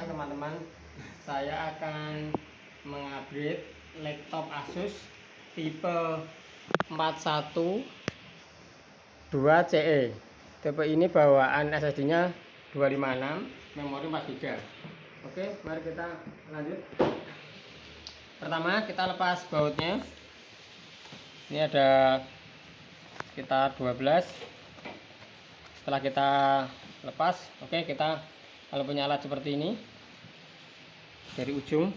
Sekarang teman-teman, saya akan mengupgrade laptop Asus tipe 412CE. Tipe ini bawaan SSD nya 256, memori 4GB. Oke, mari kita lanjut. Pertama kita lepas bautnya. Ini ada sekitar 12. Setelah kita lepas, oke, kita kalau punya alat seperti ini dari ujung,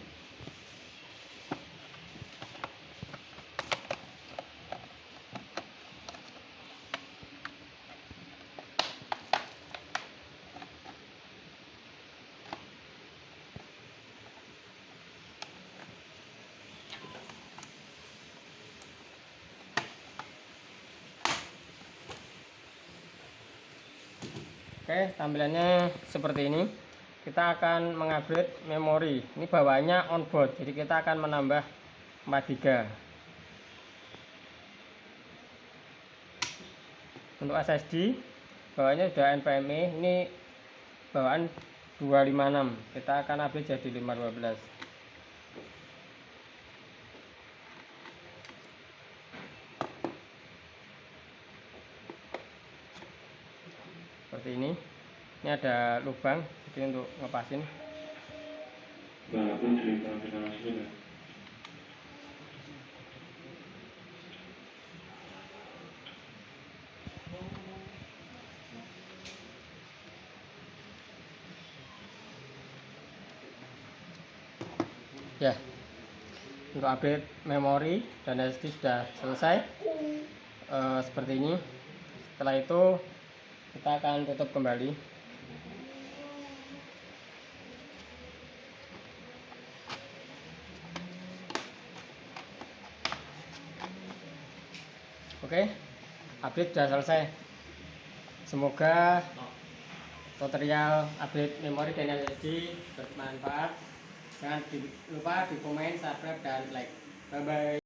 oke, tampilannya seperti ini. Kita akan mengupgrade memori. Ini bawaannya onboard, jadi kita akan menambah 4GB. Untuk SSD bawaannya sudah NVMe, ini bawaan 256. Kita akan upgrade jadi 512. Seperti ini. Ini ada lubang, jadi untuk ngepasin. Ya, untuk update memori dan SSD sudah selesai. Seperti ini. Setelah itu kita akan tutup kembali. Oke, update sudah selesai. Semoga tutorial update memori dan SSD bermanfaat. Jangan lupa di komen, subscribe, dan like. Bye bye.